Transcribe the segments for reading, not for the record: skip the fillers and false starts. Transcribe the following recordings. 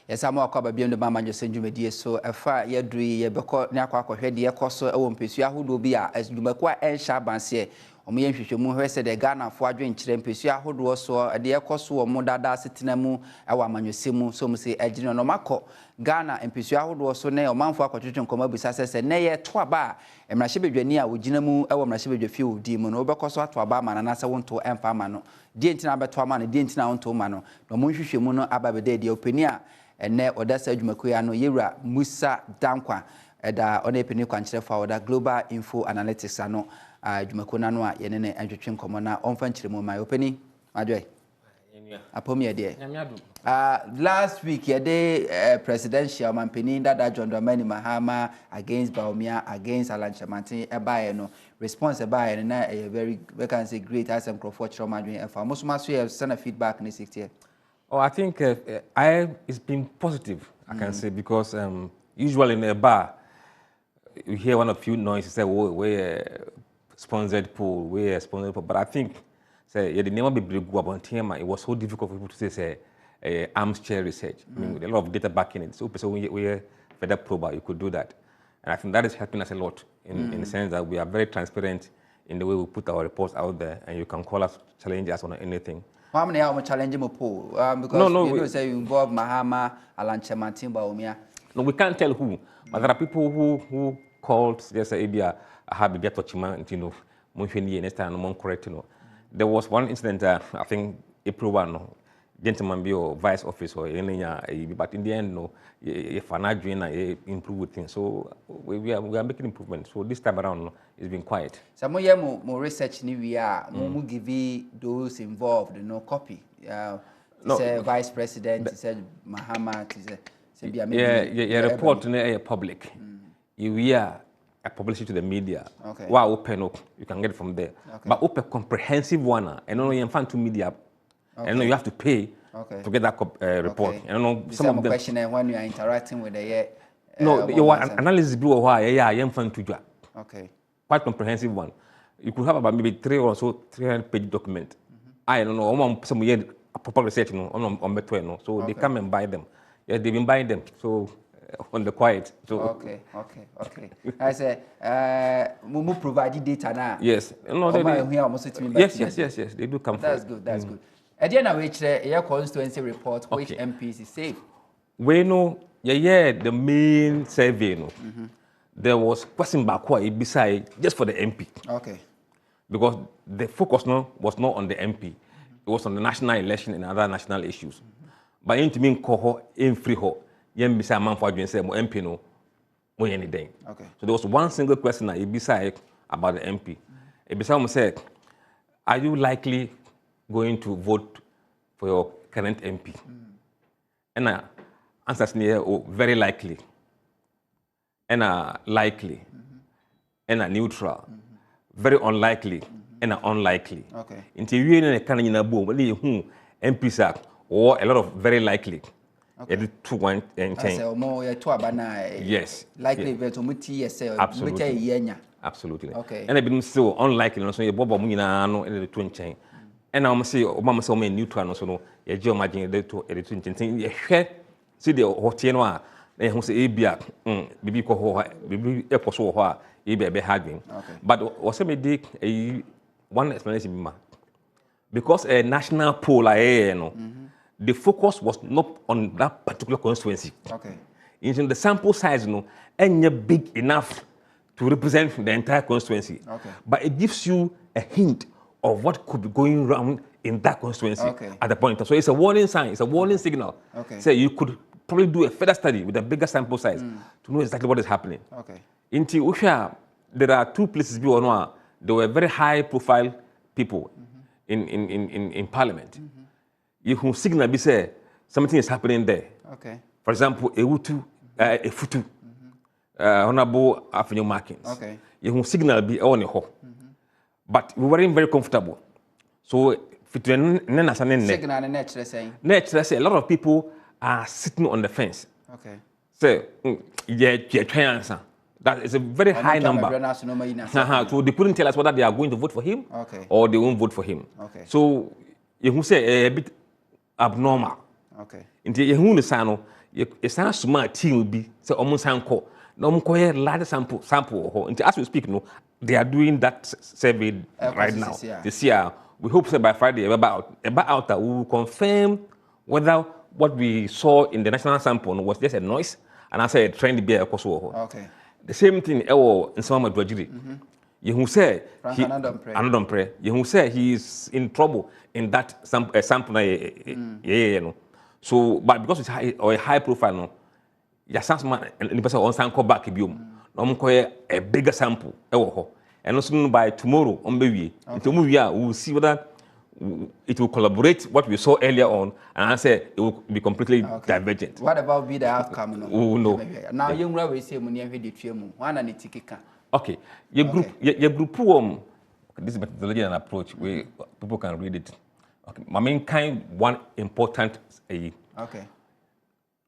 Yes, I'm more covered beyond the Amanyosem Jumedi, so a far yedri, ye beko, Naqua, head, ye coso, a womp, Pisia, who do be as you make quite and shabansier, or me and Shimu, said a Ghana for drink children, Pisia, who do also a dear coso or Modada sitinamu, our Amanyosemu, so say, a general Nomako, Ghana and Pisia, who do also nay or man for a constitution come up with success, and nay, Twaba, and Mashibi Jania with Jinamu, our Mashibi few demon, over Coso, Twabama, and as I want to Empamano, Dientina Betwaman, Dientina on Tomano, no Munshimuno Ababede, the opinion. And now, Odessa Jumakuya no Yera Musa Dankwa eda on a penny quantity for the global InfoAnalytics ano Jumakuna no yenene and Jim Commona on Frenchimo my opening. Adre Apomia dear. Last week, a day presidential campaign that John Dramani Mahama against Baumia, against Alan Chamantin, a buyer no response a buyer and a very we can say great as some Crawford trauma doing and for most of us send a feedback in this year. Oh, I think it's been positive, I can say, because usually in a bar, you hear one of few noises, say, oh, we're sponsored pool, but I think, say, yeah, the name of the big about TMA, it was so difficult for people to say, armchair research, I mean, with a lot of data backing it. So we're further prober, you could do that. And I think that is helping us a lot in the sense that we are very transparent in the way we put our reports out there, and you can call us, challenge us on anything. How many are challenging a poll? Because you say you involve Mahama, Alan Chamantin, Baumia. No, we can't tell who, but there are people who called, just say, I have a get what you know, next time, I'm correct, you know. There was one incident, I think, April 1, gentleman be or vice officer, but in the end, no, if I'm not doing improve with things. So we are making improvements. So this time around, it's been quiet. Some more research we are, more give those involved, no copy. Say vice president, said Mahama, report in the public. You are a publish it to the media. Okay. Wow, open up, you can get it from there. Okay. But open comprehensive one, and only in to media. Okay. And you have to pay to get that report. Okay. And know some of them. Question when you are interacting with the no, your analysis blue why I am fun to do. Okay. Quite comprehensive one. You could have about maybe 300-page document. I don't know. Some year proper research, on Betway, no. So they come and buy them. Yeah, they've been buying them. So on the quiet. So okay. I say, Mumu provided data now. Yes. No, yes. They do come. That's good. That's good. At the end of which your constituency report, which MPs is safe. We know, the main survey, no. There was question back beside just for the MP. Okay. Because the focus was not on the MP. It was on the national election and other national issues. But in to mean coho in free ho, beside man for say more MP no more anything. Okay. So there was one single question that beside about the MP. Beside said, are you likely going to vote for your current MP? And I answered near very likely. And likely. And neutral. Very unlikely. And unlikely. Okay. Until you in a kind of boom, MPs or a lot of very likely. Okay. 2 and 10. Yes. Likely to muti yes. Absolutely. Absolutely. Okay. And I've been so unlikely. So you bob no in the twin chain. And I'm say Obama so many neutral so no. You just imagine the twin chain. You hear see the hotieno. Then who say Abia bibi ko ho bibi e ko so ho e be having. But was me one explanation because a national poll the focus was not on that particular constituency. Okay. In the sample size ain't big enough to represent the entire constituency. Okay. But it gives you a hint of what could be going around in that constituency at the point. So it's a warning sign, it's a warning signal. Okay. So you could probably do a further study with a bigger sample size to know exactly what is happening. Okay. In Usha, there are 2 places there were very high profile people in parliament. You can signal be say something is happening there. Okay. For example, a Futu, Honorable Avenue Markins. Okay. You can signal be on a ho. But we weren't very comfortable. So signal a lot of people are sitting on the fence. Okay. So that is a very high number. So they couldn't tell us whether they are going to vote for him or they won't vote for him. Okay. So you can say a bit abnormal. Okay. Into Yahoo Sano, a smart team will be say almost sanko. No more large sample. As we speak, no, they are doing that survey right now. This year, we hope that by Friday, about that we will confirm whether what we saw in the national sample was just a noise, and I said trying to be a Kosovo. Okay. The same thing in some of Dwajiri. You say you say he is in trouble in that sample. You know. So, but because it's a high profile, no. Ya sans man the person on sanko back biom no mko a bigger sample and also by tomorrow on baby until we will see whether it will collaborate what we saw earlier on, and I say it will be completely divergent. What about be the outcome? No. Now you will say money and video one and it can. Okay, your group this is methodology and approach where people can read it. Okay, my main kind one important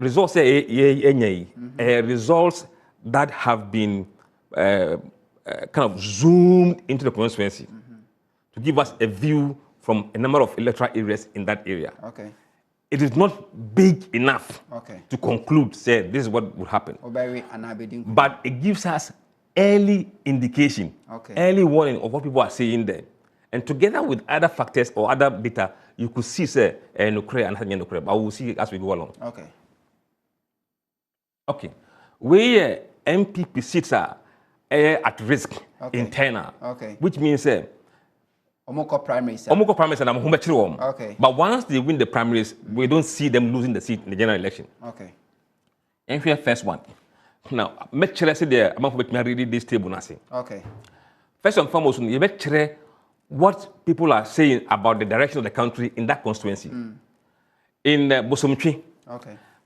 results results that have been kind of zoomed into the constituency to give us a view from a number of electoral areas in that area. Okay. It is not big enough to conclude, say, this is what will happen. But it gives us early indication, early warning of what people are saying there. And together with other factors or other data, you could see, say, Nukre and Nukre, but we'll see as we go along. Okay. Where MPP seats are at risk internal, which means Omoko primaries. And but once they win the primaries, we don't see them losing the seat in the general election. And here, first one. Now, make sure I say there, I'm going to read this table. First and foremost, you make sure what people are saying about the direction of the country in that constituency. In Bosomchi,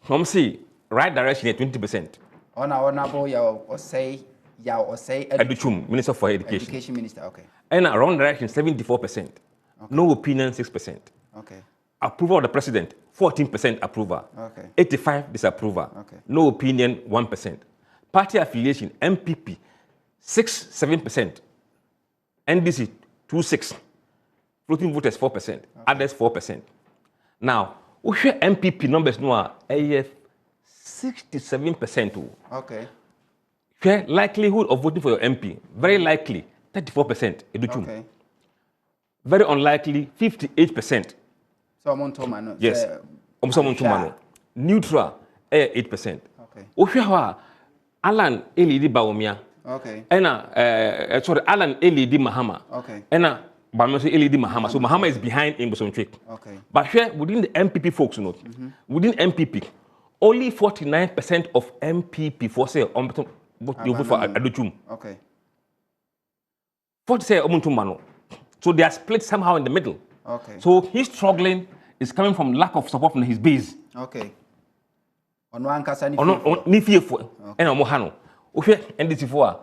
from see right direction at 20%. Educhum, Minister for Education. Minister, And wrong direction, 74%. No opinion, 6%. Approval of the president, 14% approval. 85% disapproval. No opinion, 1%. Party affiliation, MPP, 7%. NDC, 2.6%. Floating voters, 4%. Others, 4%. Now, we share MPP numbers now, AF 67%. Likelihood of voting for your MP, very likely 34%. Very unlikely 58%. Yes. Neutral 8%. Alan Elidi Baumia. Sorry, Alan Elidi Mahama. Elidi Mahama. So Mahama is behind in Bosomtrik. But here within the MPP folks, within MPP, only 49% of MPP for sale you vote for Aduchum. 40% so they are split somehow in the middle. So his struggling is coming from lack of support from his base. NDC4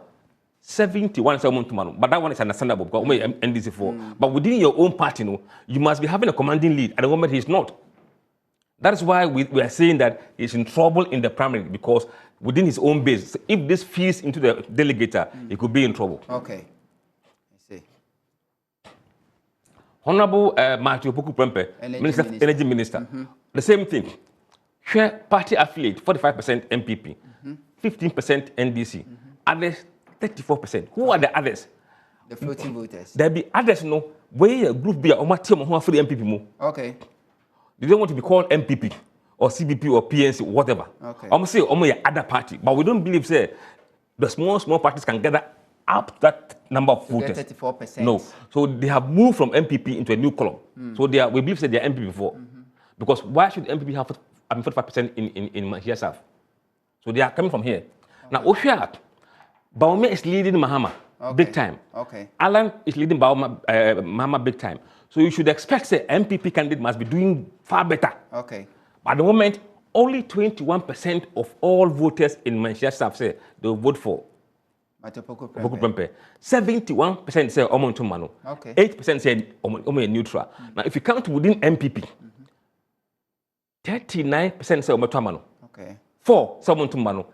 71 but that one is understandable because NDC4. But within your own party, you must be having a commanding lead. At the moment, he's not. That's why we are saying that he's in trouble in the primary because within his own base, if this feeds into the delegator, he could be in trouble. I see. Honorable Matthew Poku Prempe, Energy Minister, the same thing. Share party affiliate, 45% MPP, 15% NDC, others 34%. Who are the others? The floating voters. There be others, where a group be a team who are for the MPP more. They don't want to be called MPP or CBP or PNC, whatever. I'm say other party, but we don't believe say the small parties can gather up that number of voters. 34%. No, so they have moved from MPP into a new column. So we believe that they are MPP before, because why should MPP have 45% in Manchester? So they are coming from here. Now Oshiak, Baume is leading Mahama big time. Alan is leading Mahama big time. So you should expect, say, MPP candidate must be doing far better. But at the moment, only 21% of all voters in Manchester say they will vote for Poku Prempe. 71% say Omontum Manu. 8% say Omo neutral. Now, if you count within MPP, 39% say Omontum Manu. 4 say Omontum Manu.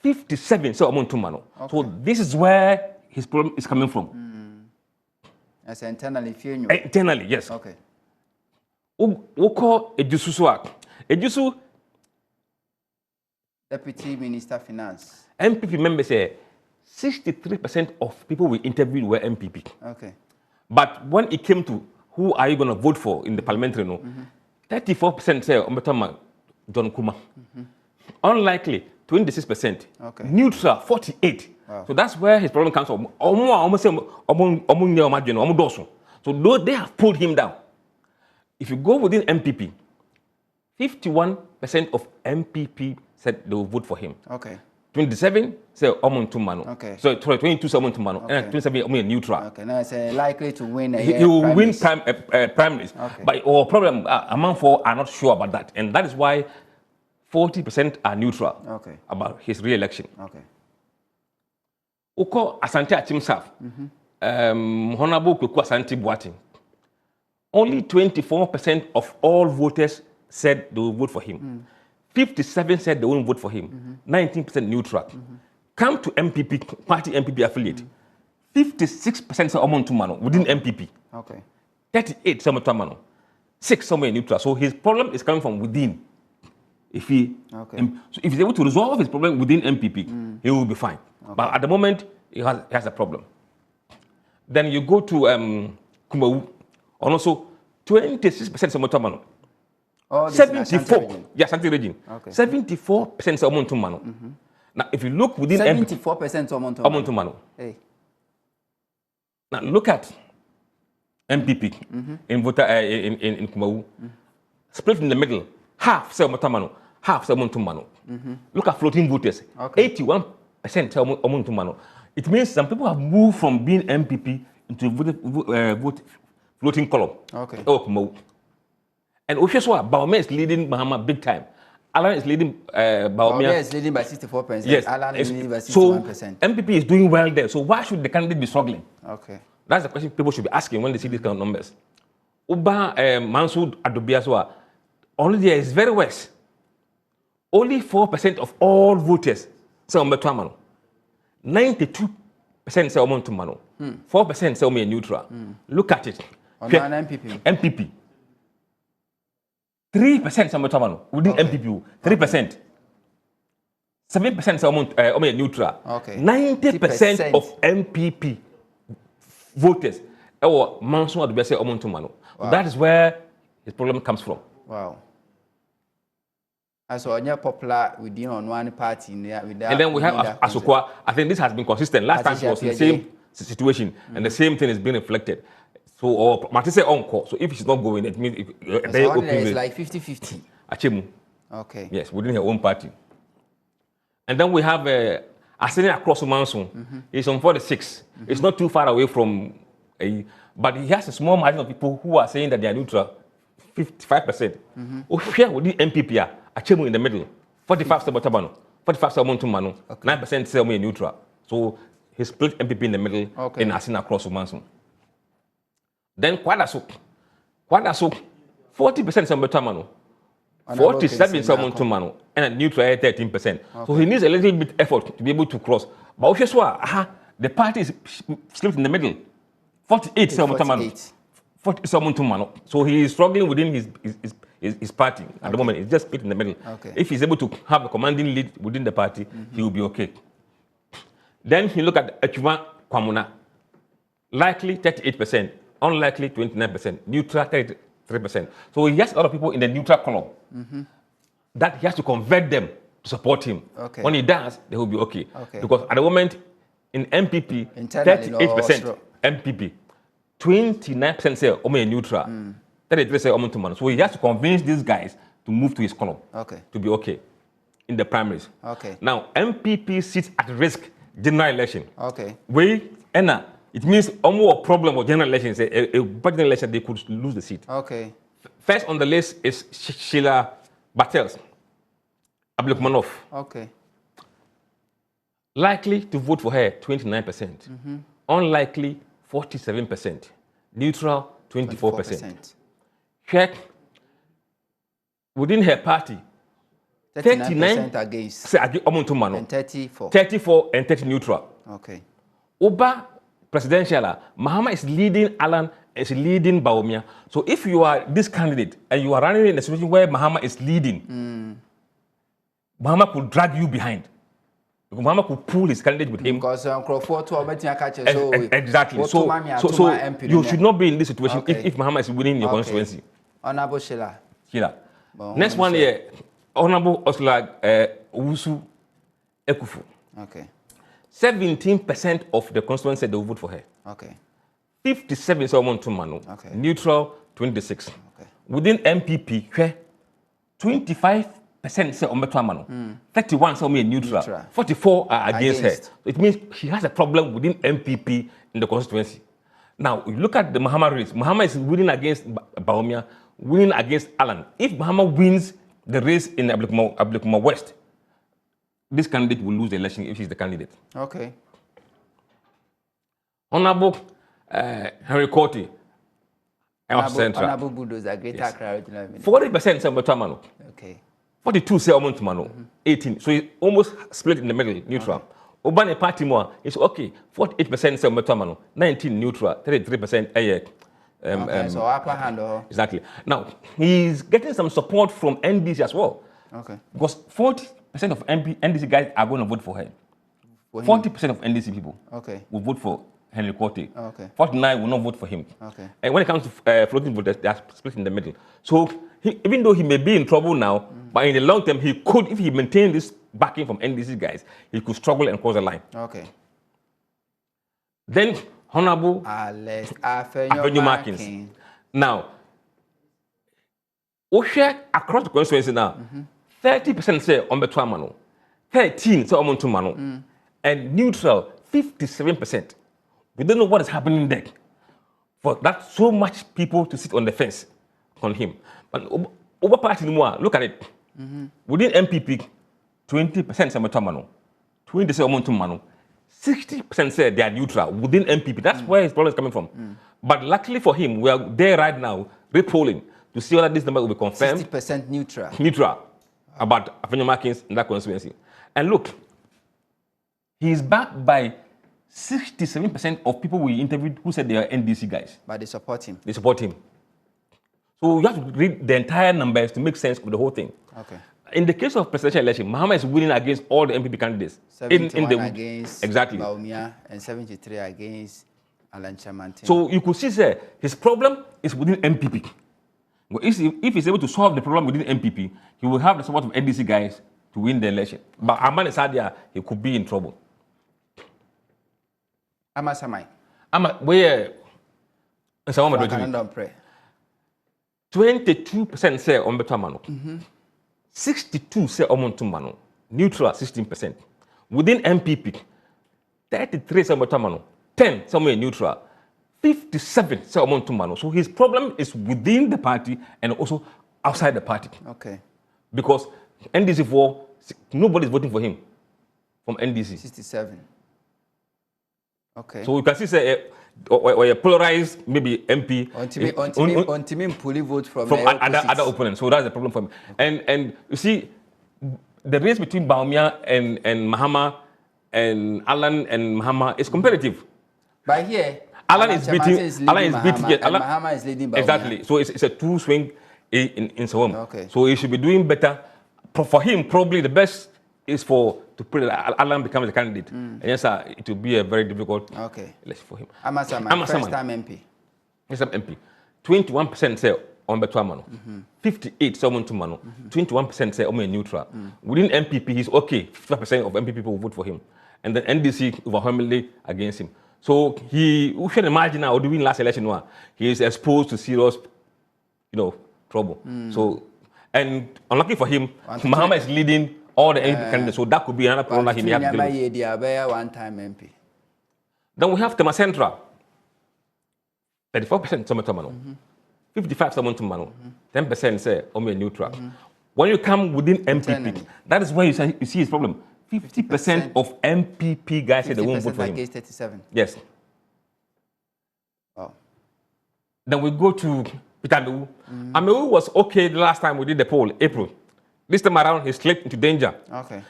57 say Omontum Manu. So this is where his problem is coming from. As internally, internally, yes. We call Ejusu. Ejusu, 34% MPP, 15% NDC, 4% Deputy Minister Finance. MPP members say 63% of people we interviewed were MPP. Okay. But when it came to who are you going to vote for in the parliamentary, 34% say Ometama John Kuma. Unlikely, 26%. Okay. Neutral, 48%. Wow. So that's where his problem comes from. So though they have pulled him down. If you go within MPP, 51% of MPP said they will vote for him. Okay. 27 say Omontumano. Okay. So 22 say Omontumano. Okay. And 27 neutral. Okay. Now it's likely to win a He will win primaries. primaries. Okay. But our problem, among four are not sure about that. And that is why 40% are neutral about his re-election. Okay. Uko Asante Achimsaf, Honorable Kweku Asante Boating, only 24% of all voters said they will vote for him. 57 said they won't vote for him. 19% neutral. Come to MPP, party MPP affiliate. 56% say Omontumano within MPP. Okay. 38 say Omontumano. 6 somewhere neutral. So his problem is coming from within. If he, so if he's able to resolve his problem within MPP, he will be fine. Okay. But at the moment, he has a problem. Then you go to Kumawu, and also 26% say Omontumano. 74, yes, Ashanti region. Okay. 74% say Omontumano. Now, if you look within 74% Omontumano. Hey. Now look at MPP in voter in Kumawu, split in the middle. Half say Omontumano, half say Omontumano. Look at floating voters. 81% say Omontumano. It means some people have moved from being MPP into vote floating column. Okay. Kumawu. And Osheswa, Baumé is leading Mahama big time. Alan is leading Baumé is leading by 64%. Yes. Alan is leading by 61%. So MPP is doing well there. So why should the candidate be struggling? Okay. That's the question people should be asking when they see these kind of numbers. Uba Mansour Adobiaswa, only there is very worse. Only 4% of all voters say Omontumano. 92% say Omontumano. 4% say Omo neutral. Look at it. On MPP. MPP. 3% say Omontumano within MPP. 3%. 7% say Omo neutral. 90% of MPP voters or Mansour Adobiaswa say Omontumano. So that is where his problem comes from. Wow. And so you're popular within on one party. And then we have Asokwa. I think this has been consistent. Last time she was in the same situation, and the same thing is being reflected. So, Martin said encore. So if she's not going, it means it's like 50-50. Achemu. Okay. Yes, within her own party. And then we have Aseni across Manson. He's on 46. It's not too far away from but he has a small margin of people who are saying that they are neutral. 55%. Here within MPP, Achemu in the middle. 45 say Omontumano. 45 say Omontumano. 9% say Omo neutral. So he split MPP in the middle in Aseni across Manson. Then Kwadaso, 40% say Omontumano, 47% say Omontumano, and neutral 13%. So he needs a little bit effort to be able to cross. But Osheswa, the party is split in the middle. 48 say Omontumano, 40 say Omontumano. So he is struggling within his party at the moment. It's just split in the middle. If he's able to have a commanding lead within the party, he will be okay. Then he look at Echuma Kwamuna, likely 38%. Unlikely 29%, neutral 33%. So he has a lot of people in the neutral column that he has to convert them to support him. When he does, they will be okay. Because at the moment in MPP, 38% MPP, 29% say Omo neutral, 33% say Omontumano. So he has to convince these guys to move to his column to be okay in the primaries. Now MPP sits at risk general election. It means almost a problem with general elections. A general election, they could lose the seat. First on the list is Sheila Battels, Abdulkmanov. Likely to vote for her, 29%. Unlikely, 47%. Neutral, 24%. Check. Within her party, 39% against. Say Omontumano. And 34. 34 and 30 neutral. Oba presidential, Mahama is leading Alan, is leading Baumia. So if you are this candidate and you are running in a situation where Mahama is leading, Mahama could drag you behind. Because Mahama could pull his candidate with him. Because Exactly. So you should not be in this situation if Mahama is winning your constituency. Honorable Sheila. Next one here, Honorable Osla Owusu Ekufu. Okay. 17% of the constituency said they will vote for her. Okay. 57 someone to Manu. Okay. Neutral 26. Okay. Within MPP, 25% say Ombeto Manu. 31 say neutral. 44 are against her. So it means she has a problem within MPP in the constituency. Now, you look at the Mahama race. Mahama is winning against Bawumia, winning against Alan. If Mahama wins the race in Ablekuma West, this candidate will lose the election if she's the candidate. Okay. Honorable Henry Korti, Honorable Bulldozer, Greater Accra. 40% say Ombeto Manu. Okay. 42 say Omonto Manu. 18. So it's almost split in the middle, neutral. Obane party more, it's okay. 48% say Ombeto Manu. 19 neutral. 33% so upper hand. Exactly. Now, he's getting some support from NDC as well. Okay. Because 40% of NDC guys are going to vote for her. 40% of NDC people will vote for Henry Korti. 49 will not vote for him. Okay. And when it comes to floating voters, they are split in the middle. So even though he may be in trouble now, but in the long term, he could, if he maintained this backing from NDC guys, he could struggle and cross the line. Okay. Then Honorable Afenyo-Markins. Now, Oshe across the constituency now, 30% say Ombeto Manu, 13% say Omonto Manu, and neutral 57%. We don't know what is happening there. For that, so much people to sit on the fence on him. But over party more, look at it. Within MPP, 20% say Ombeto Manu, 20% say Omonto Manu, 60% say they are neutral within MPP. That's where his problem is coming from. But luckily for him, we are there right now, repolling to see whether this number will be confirmed. 60% neutral. Neutral about Afenyo-Markins in that constituency. And look, he is backed by 67% of people we interviewed who said they are NDC guys. But they support him. They support him. So you have to read the entire numbers to make sense of the whole thing. Okay. In the case of presidential election, Mahama is winning against all the MPP candidates. 71 against exactly. Bawumia and 73 against Alan Chamantin. So you could see, sir, his problem is within MPP. If he's able to solve the problem within MPP, he will have the support of NDC guys to win the election. But Amane Sadia, he could be in trouble. Amasamai. Where? 22% say Ombeto Manu. 62% say Omonto Manu. Neutral 16%. Within MPP, 33% say Ombeto Manu. 10 somewhere neutral. 57 say Omonto Manu. So his problem is within the party and also outside the party. Okay. Because NDC4, nobody is voting for him from NDC. 67. Okay. So you can see say or a polarized maybe MP on pulling vote from other opponents. So that's the problem for me. Okay. And you see the race between Bawumia and Mahama and Alan and Mahama is competitive. But here Alan is beating Mahama is leading Bawumia. Exactly. So it's a true swing in Sawam. Okay. So he should be doing better. For him, probably the best is to put Alan becomes the candidate. And yes, it will be a very difficult election for him. Amasaman, first time MP. First time MP. 21% say Ombeto Manu. 58% say Omonto Manu. 21% say Omo neutral. Within MPP, he's okay. 50% of MPP people will vote for him. And then NDC overwhelmingly against him. So we should imagine now, during last election, he is exposed to serious, trouble. So, and unlucky for him, Mahama is leading all the MP candidates, so that could be another problem that he may have to deal with. One-time MP. Then we have Tema Central. 34% Omonto Manu. 55% Omonto Manu. 10% say Omo neutral. When you come within MPP, that is where you see his problem. 50% of MPP guys say they won't vote for him. Against 37. Yes. Oh. Then we go to Peter Amewu. Amewu was okay the last time we did the poll, April. This time around, he slipped into danger. Okay.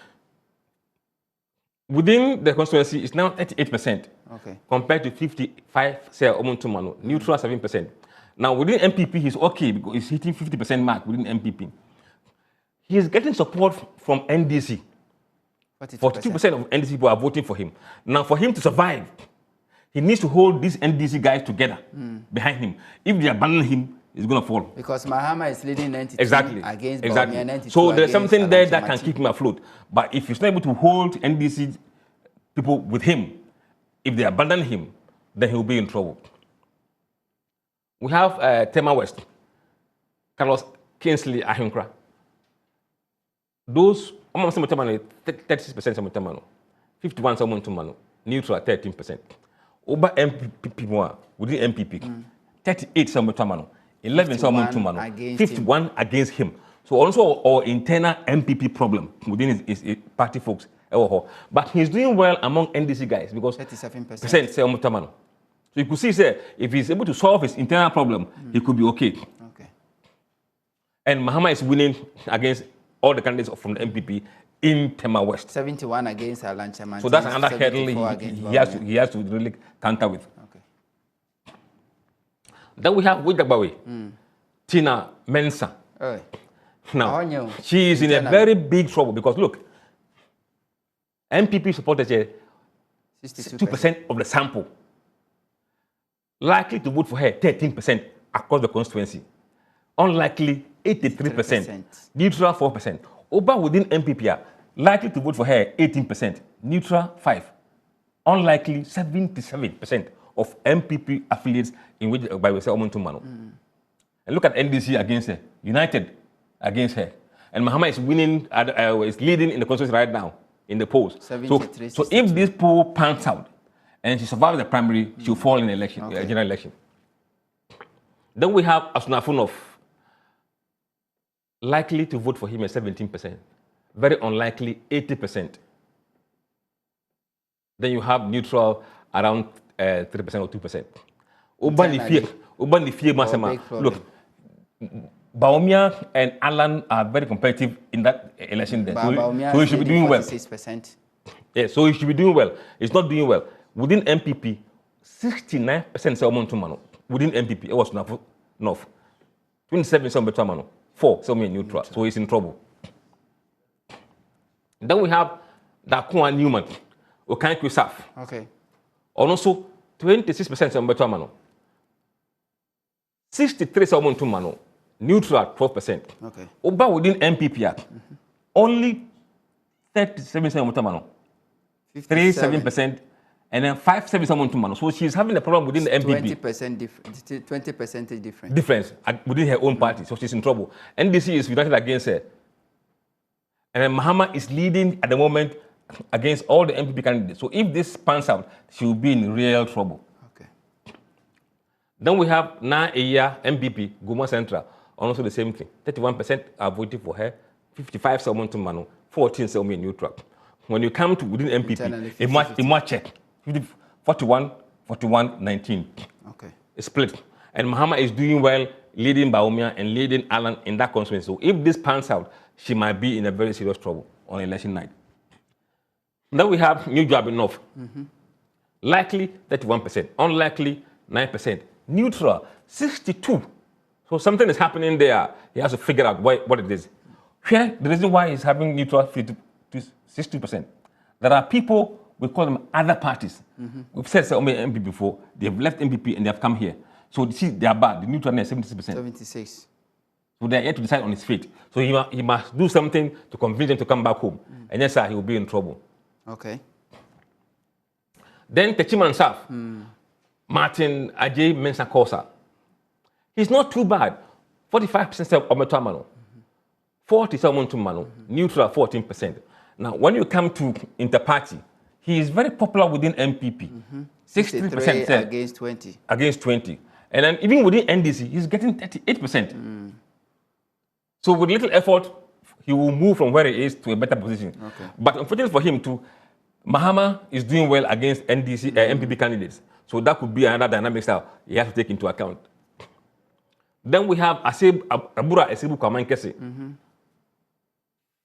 Within the constituency, it's now 38%. Okay. Compared to 55%, say, Omonto Manu. Neutral 7%. Now, within MPP, he's okay because he's hitting 50% mark within MPP. he is getting support from NDC. 42% of NDC people are voting for him. Now, for him to survive, he needs to hold these NDC guys together behind him. If they abandon him, he's going to fall. Because Mahama is leading 92 against exactly. 92 so there's something there that Alanche can keep him afloat. But if he's not able to hold NDC people with him, if they abandon him, then he'll be in trouble. We have Tema West, Carlos Kingsley Ahinkra. Those, 36% 51% neutral 13%. Over MPP within MPP, 38% 11% 51 against him. So also our internal MPP problem within his party folks. But he's doing well among NDC guys because 37%. So you could see, say, if he's able to solve his internal problem, he could be okay. And Mahama is winning against all the candidates from the MPP in Tema West. 71 against Alanche. So that's another hurdle he has to really counter with. Then we have Wujagbawe, Tina Mensah. Now, she is in a very big trouble because look, MPP supported 62% of the sample. Likely to vote for her 13% across the constituency. Unlikely 83%. Neutral 4%. Oba within MPP likely to vote for her 18%. Neutral 5%. Unlikely 77% of MPP affiliates in which by Omontumano. And look at NDC against her. United against her. And Mahama is winning, is leading in the constituency right now in the polls. So if this poll pans out and she survives the primary, she'll fall in the election, general election. Then we have Asunafunov, likely to vote for him at 17%. Very unlikely 80%. Then you have neutral around 3% or 2%. Ubani Masema. Look, Baumia and Alan are very competitive in that election. So he should be doing well. Yeah, so he should be doing well. He's not doing well. Within MPP, 69% say Omontumano. Within MPP, it was North. 27% say Omontumano. 4% say neutral. So he's in trouble. Then we have Dakua Newman, Okan Kusaf. And also 26% say Omontumano. 63% say Omontumano. Neutral 12%. Oba within MPP, only 37% Omontumano. 37%. And then 5% Omontumano. So she's having a problem within the MPP. 20% difference within her own party. So she's in trouble. NDC is united against her. And then Mahama is leading at the moment against all the MPP candidates. So if this pans out, she will be in real trouble. Then we have Na Eya MPP, Guma Central, also the same thing. 31% are voting for her, 55% say Omontumano, 14% say neutral. When you come to within MPP, it must check. 41, 19. It's split. And Mahama is doing well, leading Baumia and leading Alan in that constituency. So if this pans out, she might be in a very serious trouble on election night. Then we have New Job Enough. Likely 31%, unlikely 9%, neutral 62%. So something is happening there. He has to figure out what it is. Here, the reason why he's having neutral 60%. There are people, we call them other parties. We've said MP before, they've left MPP and they have come here. So you see, they are bad. The neutral is 76%. 76. So they are yet to decide on his fate. So he must do something to convince them to come back home. And yes, sir, he will be in trouble. Then Techiman Saf, Martin Ajay Mensah Kosa. He's not too bad. 45% of Omontumano. 40% Omontumano. Neutral 14%. Now, when you come to Interparty, he is very popular within MPP. 63% against 20. Against 20. And then even within NDC, he's getting 38%. So with little effort, he will move from where he is to a better position. But unfortunately for him too, Mahama is doing well against NDC, MPP candidates. So that could be another dynamic style he has to take into account. Then we have Abura Esebu Kwamankese.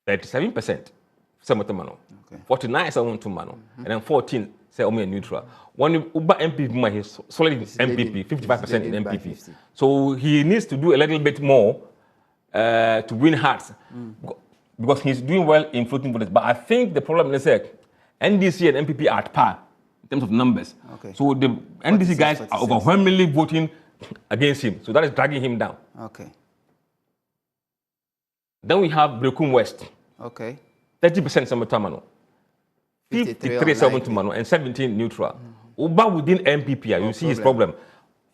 37%. 49 say Omontumano, and then 14 say Omo neutral. When Uba MPP, he's solid MPP, 55% in MPP. So he needs to do a little bit more to win hearts. because he's doing well in floating voters. But I think the problem is that NDC and MPP are at par in terms of numbers. Okay. So the NDC guys 46. are overwhelmingly voting against him. So that is dragging him down. Okay. Then we have Brekum West. Okay. 30% Samutamano. 53 Samutamano and 17 neutral. Uba within MPP, you see his problem.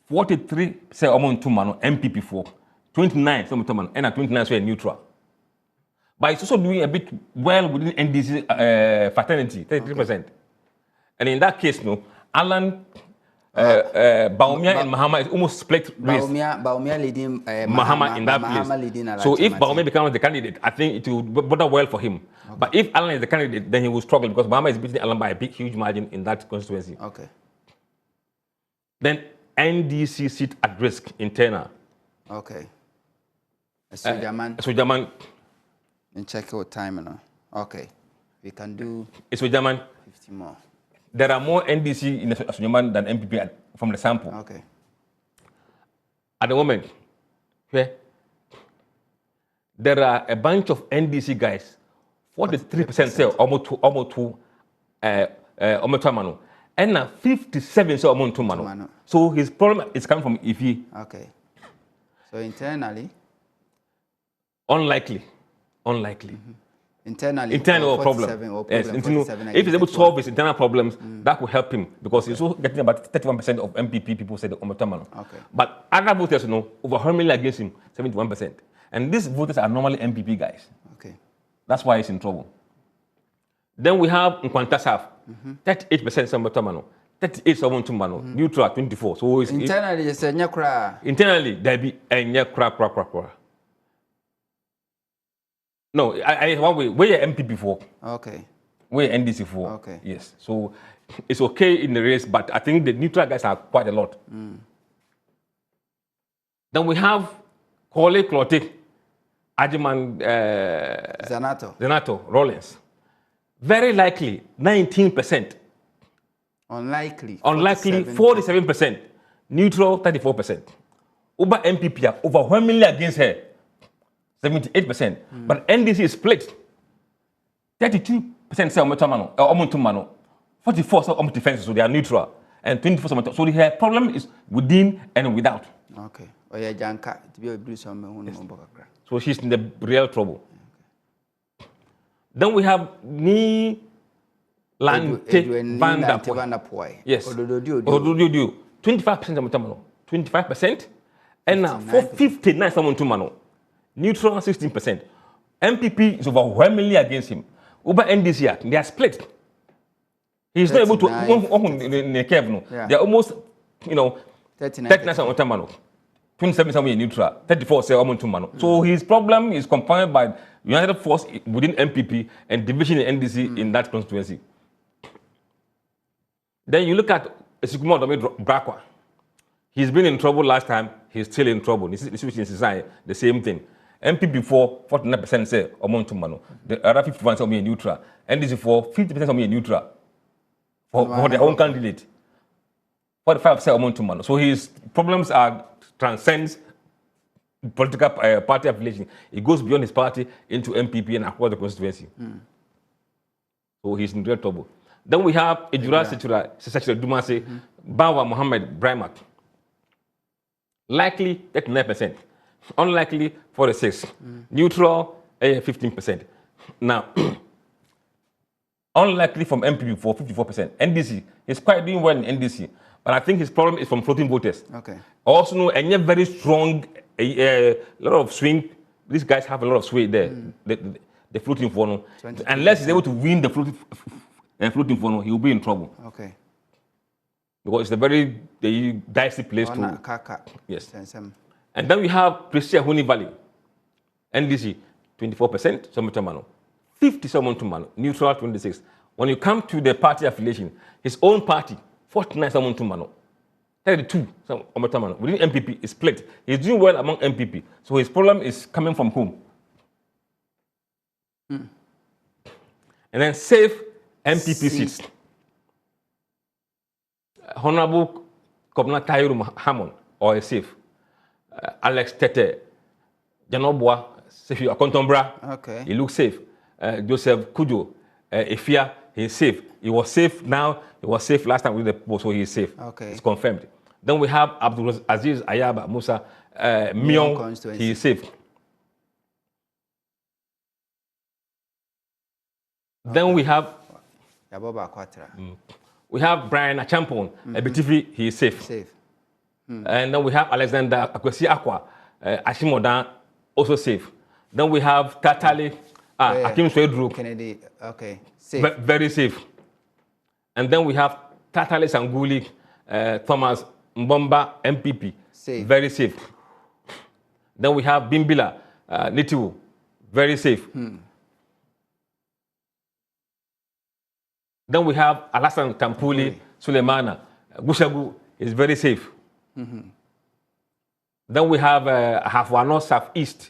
43 Samutamano, MPP 4. 29 Samutamano and 29 so neutral. But it's also doing a bit well within NDC fraternity, 33%. Okay. And in that case, no, Alan, Baumia and Mahama is almost split race. Baumia leading Mahama in that place. So if Baumia becomes the candidate, I think it will bode well for him. Okay. But if Alan is the candidate, then he will struggle because Mahama is beating Alan by a big, huge margin in that constituency. Okay. Then NDC seat at risk internal. Okay. Sojaman. And check your time now. Okay. We can do Sojaman 50 more. There are more NDC in Sojaman than MPP from the sample. Okay. At the moment, there are a bunch of NDC guys. 43% say almost two Mano. And now 57 say almost two Mano. So his problem is coming from Ifi. Okay. So internally? Unlikely. Internal problem. Yes. If he's able to solve his internal problems, that will help him because he's also getting about 31% of MPP people say the Omotamano. Okay. But other voters, overwhelmingly against him, 71%. And these voters are normally MPP guys. Okay. That's why he's in trouble. Then we have Nkwantasaf, 38% Omotamano, 38 Omotamano, neutral 24. So it's internally, it's a nyakra. Internally, there be a nyakra. No, I one way. We're MPP for. Okay. We're NDC for. Okay. Yes. So it's okay in the race, but I think the neutral guys are quite a lot. Then we have Kole Klote, Ajiman Zanato, Rollins. Very likely 19%. Unlikely 47%. Neutral 34%. Uber MPP are overwhelmingly against her. 78%. But NDC is split. 32% say Omontumano, 44% say Omodefense, so they are neutral, and 24%. So the problem is within and without. Okay. So she's in the real trouble. Okay. Then we have Ni Lante Van der Poy. Yes. Ododio. 25% Omontumano. 25%. And now for 59 Omontumano. Neutral 16%. MPP is overwhelmingly against him. Uber NDC, they are split. He's not able to. They are almost, 39 Otamano, 27 somewhere neutral, 34 say Omontumano. So his problem is confined by united force within MPP and division in NDC in that constituency. Then you look at Esikumo Brakwa. He's been in trouble last time. He's still in trouble. This is the same thing. MPP for 49% say Omontumano. The other 51% say neutral. NDC for 50% say neutral. For their own candidate. 45% say Omontumano. So his problems transcends political party affiliation. It goes beyond his party into MPP and across the constituency. So he's in real trouble. Then we have Ejura Sechura Dumase, Bawa Mohammed Braimak. Likely 39%. Unlikely 46%. Neutral 15%. Now, unlikely from MPP for 54%. NDC, he's quite doing well in NDC. But I think his problem is from floating voters. Okay. Also, and yet very strong, a lot of swing. These guys have a lot of sway there. The floating funnel. Unless he's able to win the floating funnel, he will be in trouble. Okay. Because it's a very dicey place to. Yes. And then we have Prisia Huni Valley. NDC, 24%, Somotamano. 50 Somotamano, neutral 26. When you come to the party affiliation, his own party, 49 Somotamano. 32 Somotamano. Within MPP, is split. He's doing well among MPP. So his problem is coming from whom? And then save MPP seats. Honorable Kobna Tairu Hammond, or a safe. Alex Tete, Janobwa, Sefiu Akontombra. Okay. He looks safe. Joseph Kujo, Efia, he's safe. He was safe now. He was safe last time with the poll, so he's safe. Okay. It's confirmed. Then we have Abdul Aziz Ayaba Musa, Mion, he is safe. Okay. Then we have Brian Achampon, Ebitifi, he is safe. And then we have Alexander Akwesi Akwa, Ashimodan, also safe. Then we have Tatali, Akim Swedru, Kennedy, okay, safe. Very safe. And then we have Tatali Sanguli, Thomas Mbomba, MPP, safe. Very safe. Then we have Bimbila, Nitiwu, very safe. Then we have Alassane Tampuli, Sulemana, Gushagu is very safe. Then we have Hafwano Southeast.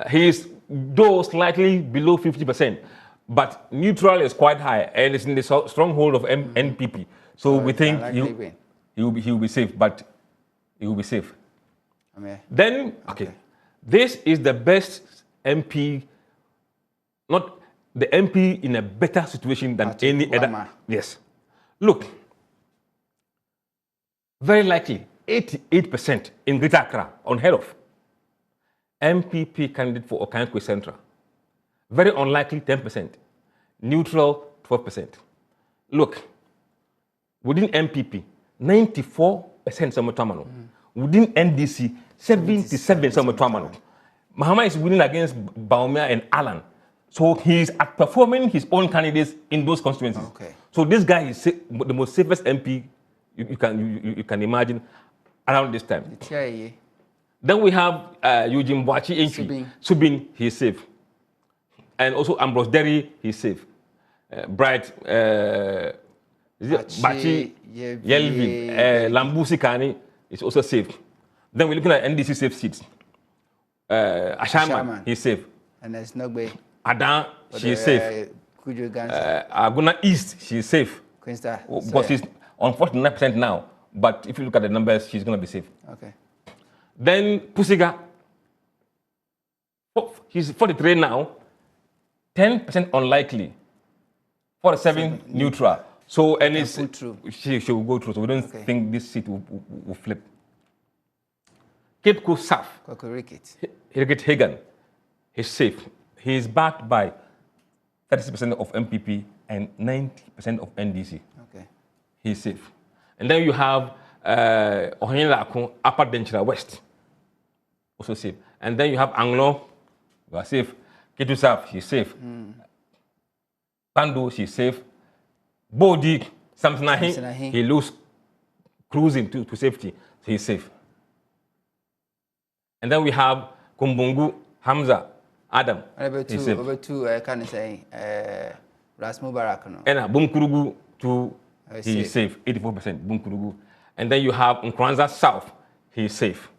He is though slightly below 50%, but neutral is quite high and it's in the stronghold of NPP. So we think he will be safe, but he will be safe. Then, this is the best MP, not the MP in a better situation than any other. Yes. Look, very likely 88% in Greater Accra, unheard of. MPP candidate for Okankwe Central. Very unlikely 10%. Neutral 12%. Look, within MPP, 94% Samotamano. Within NDC, 77% Samotamano. Mahama is winning against Baumia and Alan. So he's outperforming his own candidates in those constituencies. Okay. So this guy is the most safest MP you can imagine around this time. Then we have Eugene Boachi Inchi. Subin, he's safe. And also Ambrose Derry, he's safe. Bright, Bachi, Yelvin, Lambusi Kani is also safe. Then we're looking at NDC safe seats. Ashaman, he's safe. And there's no way. Adan, she is safe. Aguna East, she is safe. Because she's on 49% now. But if you look at the numbers, she's going to be safe. Okay. Then Pusiga, he's 43 now, 10% unlikely, 47 neutral. So, and it's, she will go through. So we don't think this seat will flip. Cape Coast South, Hirgit Hagan, he's safe. He is backed by 30% of MPP and 90% of NDC. Okay. He's safe. And then you have Ohanyela Akon, Upper Denchira West, also safe. And then you have Anglo, you are safe. Ketu South, she's safe. Pando, she's safe. Bodi, Samsanahi, he looks cruising to safety, so he's safe. And then we have Kumbungu, Hamza, Adam. Over two, can I say, Rasmu Barakano. And Bumkurugu, too, he is safe, 84%, Bumkurugu. And then you have Nkranza South, he is safe.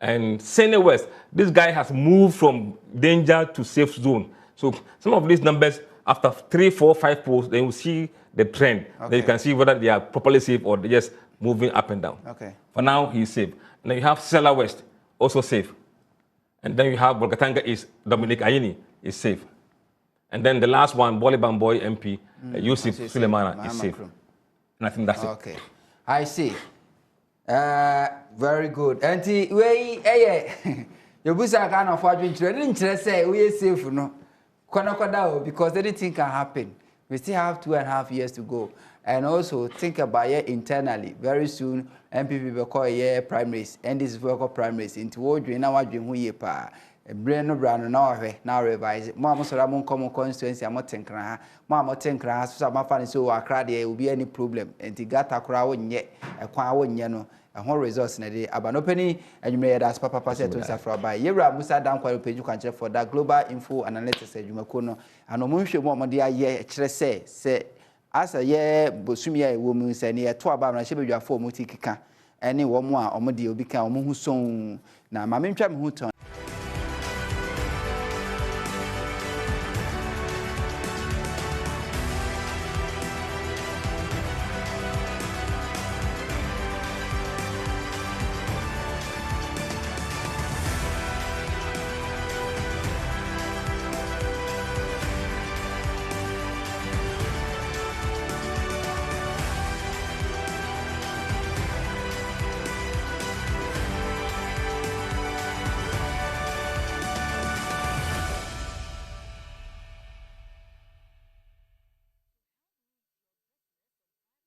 And Sene West, this guy has moved from danger to safe zone. So some of these numbers, after 3, 4, 5 polls, then you see the trend. Okay. Then you can see whether they are properly safe or they're just moving up and down. Okay. For now, he's safe. And then you have Sela West, also safe. And then you have Bolgatanga East, Dominic Ayini is safe. And then the last one, Boliban Boy MP, Yusuf Sulemana is safe. And I think that's it. Okay. I see. Very good. And we, you busa kind of fortune didn't say we are safe, no? Because anything can happen. We still have 2.5 years to go. And also think about it internally. Very soon, MPP will call a primaries, and this will call primaries. Into what you know, what you pa. Brain no brand now revise it. Mamma Soramon common constituency, I'm not thinking. Mamma think so my fan so I cried there will be any problem. And the gata crowd yet a quite yano. A whole resource in a day. Abanopeni, and you may ask Papa Passet to suffer by Yera Musa down quite a page you can check for that global info analytics. You macono and Omusha Moma dear ye, say, as a year, Bosumia woman say near 2 about and you are 4 mutika. Any one more or Modio become who soon. Now, my main who